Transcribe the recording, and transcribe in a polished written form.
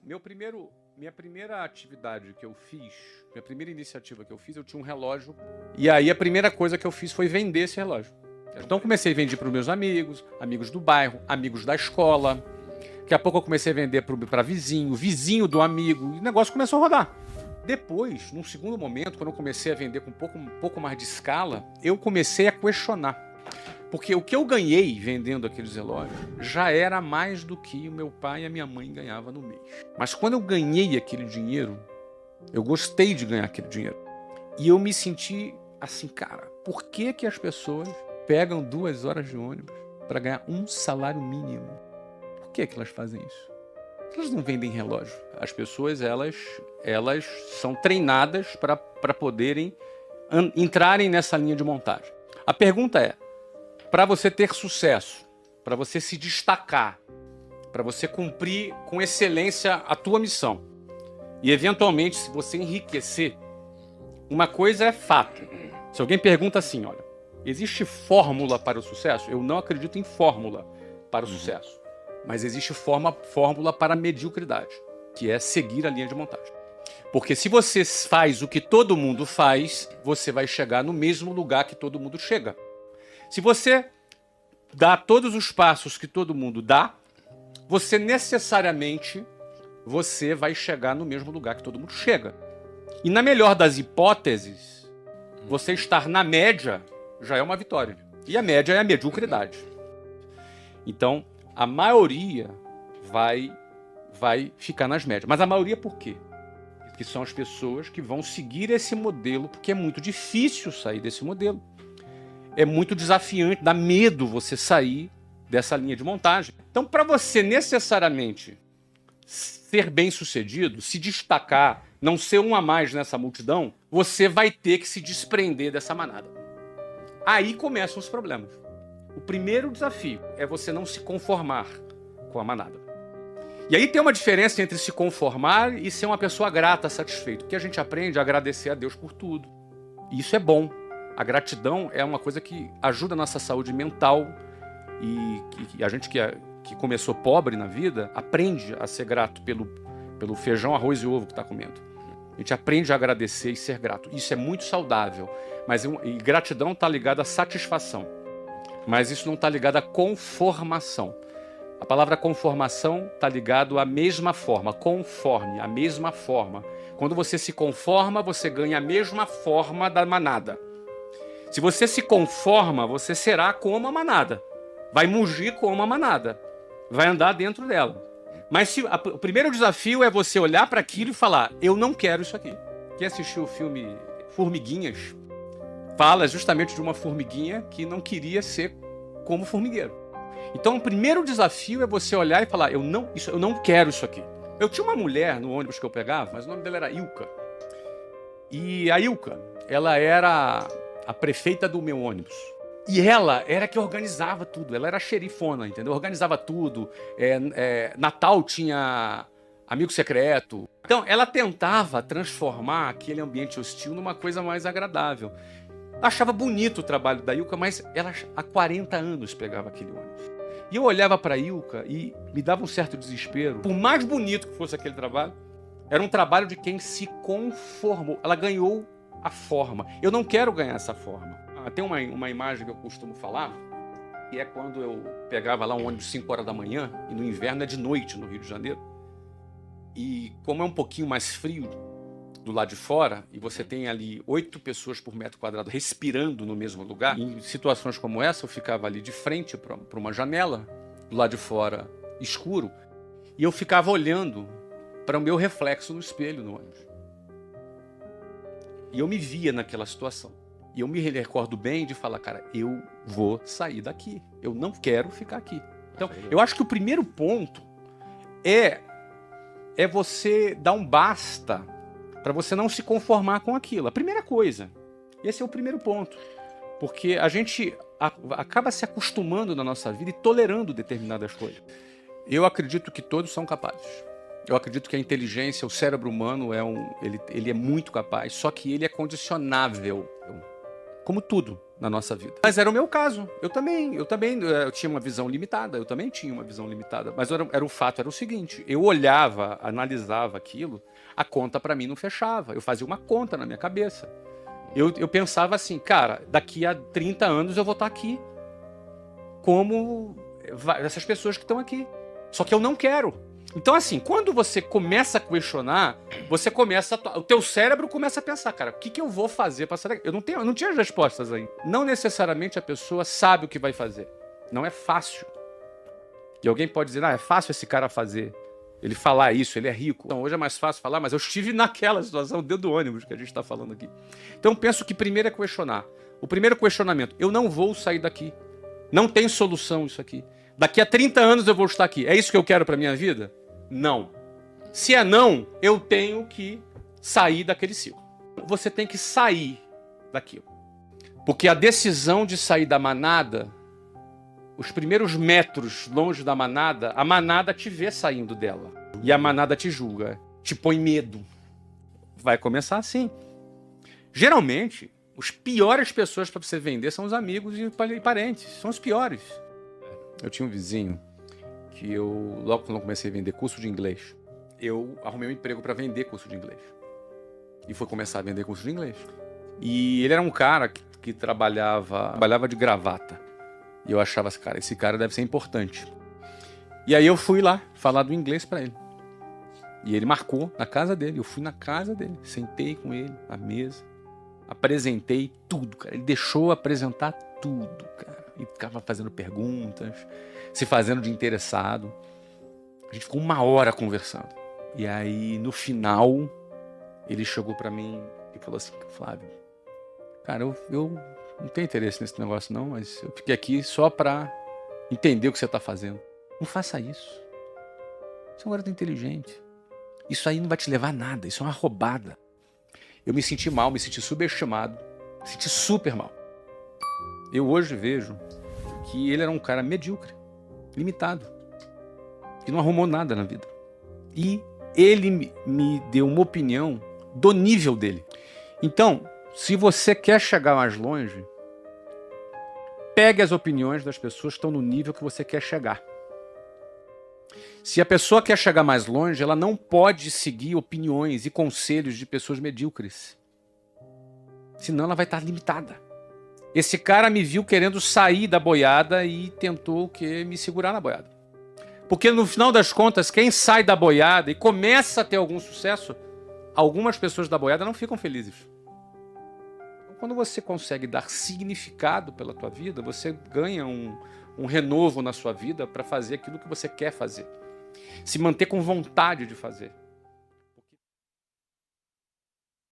Minha primeira atividade que eu fiz, minha primeira iniciativa que eu fiz, eu tinha um relógio. E aí a primeira coisa que eu fiz foi vender esse relógio. Então comecei a vender para os meus amigos, amigos do bairro, amigos da escola. Daqui a pouco eu comecei a vender para vizinho, vizinho do amigo, e o negócio começou a rodar. Depois, num segundo momento, quando eu comecei a vender com um pouco mais de escala, eu comecei a questionar. Porque o que eu ganhei vendendo aqueles relógios já era mais do que o meu pai e a minha mãe ganhavam no mês. Mas quando eu ganhei aquele dinheiro, eu gostei de ganhar aquele dinheiro. E eu me senti assim, cara, por que que as pessoas pegam 2 horas de ônibus para ganhar um salário mínimo? Por que que elas fazem isso? Elas não vendem relógio. As pessoas, elas são treinadas para poderem entrarem nessa linha de montagem. A pergunta é, para você ter sucesso, para você se destacar, para você cumprir com excelência a tua missão e, eventualmente, se você enriquecer, uma coisa é fato. Se alguém pergunta assim, olha, existe fórmula para o sucesso? Eu não acredito em fórmula para o sucesso, mas existe fórmula para a mediocridade, que é seguir a linha de montagem. Porque se você faz o que todo mundo faz, você vai chegar no mesmo lugar que todo mundo chega. Se você dá todos os passos que todo mundo dá, você necessariamente vai chegar no mesmo lugar que todo mundo chega. E na melhor das hipóteses, você estar na média já é uma vitória. E a média é a mediocridade. Então, a maioria vai ficar nas médias. Mas a maioria por quê? Porque são as pessoas que vão seguir esse modelo, porque é muito difícil sair desse modelo. É muito desafiante, dá medo você sair dessa linha de montagem. Então, para você necessariamente ser bem-sucedido, se destacar, não ser um a mais nessa multidão, você vai ter que se desprender dessa manada. Aí começam os problemas. O primeiro desafio é você não se conformar com a manada. E aí tem uma diferença entre se conformar e ser uma pessoa grata, satisfeita. Porque a gente aprende a agradecer a Deus por tudo. E isso é bom. A gratidão é uma coisa que ajuda a nossa saúde mental e a gente que começou pobre na vida aprende a ser grato pelo feijão, arroz e ovo que está comendo. A gente aprende a agradecer e ser grato. Isso é muito saudável. E gratidão está ligada à satisfação. Mas isso não está ligado à conformação. A palavra conformação está ligado à mesma forma. Conforme, a mesma forma. Quando você se conforma, você ganha a mesma forma da manada. Se você se conforma, você será como a manada. Vai mugir como a manada. Vai andar dentro dela. Mas o primeiro desafio é você olhar para aquilo e falar, eu não quero isso aqui. Quem assistiu o filme Formiguinhas, fala justamente de uma formiguinha que não queria ser como formigueiro. Então o primeiro desafio é você olhar e falar, eu não quero isso aqui. Eu tinha uma mulher no ônibus que eu pegava, mas o nome dela era Ilka. E a Ilka, ela era a prefeita do meu ônibus. E ela era que organizava tudo, ela era a xerifona, entendeu? Organizava tudo, Natal tinha amigo secreto. Então, ela tentava transformar aquele ambiente hostil numa coisa mais agradável. Achava bonito o trabalho da Ilka, mas ela há 40 anos pegava aquele ônibus. E eu olhava para a Ilka e me dava um certo desespero. Por mais bonito que fosse aquele trabalho, era um trabalho de quem se conformou. Ela ganhou a forma. Eu não quero ganhar essa forma. Tem uma imagem que eu costumo falar, que é quando eu pegava lá um ônibus 5 horas da manhã, e no inverno é de noite no Rio de Janeiro. E como é um pouquinho mais frio do lado de fora, e você tem ali 8 pessoas por metro quadrado respirando no mesmo lugar, em situações como essa eu ficava ali de frente para uma janela, do lado de fora escuro, e eu ficava olhando para o meu reflexo no espelho no ônibus. E eu me via naquela situação. E eu me recordo bem de falar, cara, eu vou sair daqui. Eu não quero ficar aqui. Então, eu acho que o primeiro ponto é você dar um basta para você não se conformar com aquilo. A primeira coisa. Esse é o primeiro ponto. Porque a gente acaba se acostumando na nossa vida e tolerando determinadas coisas. Eu acredito que todos são capazes. Eu acredito que a inteligência, o cérebro humano, ele é muito capaz, só que ele é condicionável. Como tudo na nossa vida. Mas era o meu caso. Eu tinha uma visão limitada. Eu também tinha uma visão limitada. Mas o fato era o seguinte: eu olhava, analisava aquilo, a conta para mim não fechava. Eu fazia uma conta na minha cabeça. Eu pensava assim, cara, daqui a 30 anos eu vou estar aqui como essas pessoas que estão aqui. Só que eu não quero. Então, assim, quando você começa a questionar, o teu cérebro começa a pensar, cara, o que eu vou fazer para sair daqui? Eu não tinha as respostas ainda. Não necessariamente a pessoa sabe o que vai fazer. Não é fácil. E alguém pode dizer, é fácil esse cara fazer. Ele falar isso, ele é rico. Então, hoje é mais fácil falar, mas eu estive naquela situação dentro do ônibus que a gente está falando aqui. Então, penso que primeiro é questionar. O primeiro questionamento, eu não vou sair daqui. Não tem solução isso aqui. Daqui a 30 anos eu vou estar aqui. É isso que eu quero para minha vida? Não. Se é não, eu tenho que sair daquele ciclo. Você tem que sair daquilo. Porque a decisão de sair da manada, os primeiros metros longe da manada, a manada te vê saindo dela. E a manada te julga, te põe medo. Vai começar assim. Geralmente, as piores pessoas para você vender são os amigos e parentes. São os piores. Eu tinha um vizinho que logo quando eu comecei a vender curso de inglês, eu arrumei um emprego para vender curso de inglês. E fui começar a vender curso de inglês. E ele era um cara que trabalhava de gravata. E eu achava assim, cara, esse cara deve ser importante. E aí eu fui lá falar do inglês para ele. E ele marcou na casa dele. Eu fui na casa dele, sentei com ele à mesa, apresentei tudo, cara. Ele deixou apresentar tudo, cara. E ficava fazendo perguntas, se fazendo de interessado. A gente ficou 1 hora conversando. E aí, no final, ele chegou pra mim e falou assim, Flávio, cara, eu não tenho interesse nesse negócio não, mas eu fiquei aqui só pra entender o que você tá fazendo. Não faça isso. Você é um garoto inteligente. Isso aí não vai te levar a nada, isso é uma roubada. Eu me senti mal, me senti subestimado, me senti super mal. Eu hoje vejo que ele era um cara medíocre, limitado, que não arrumou nada na vida. E ele me deu uma opinião do nível dele. Então, se você quer chegar mais longe, pegue as opiniões das pessoas que estão no nível que você quer chegar. Se a pessoa quer chegar mais longe, ela não pode seguir opiniões e conselhos de pessoas medíocres. Senão ela vai estar limitada. Esse cara me viu querendo sair da boiada e tentou me segurar na boiada. Porque no final das contas, quem sai da boiada e começa a ter algum sucesso, algumas pessoas da boiada não ficam felizes. Quando você consegue dar significado pela tua vida, você ganha um renovo na sua vida para fazer aquilo que você quer fazer. Se manter com vontade de fazer.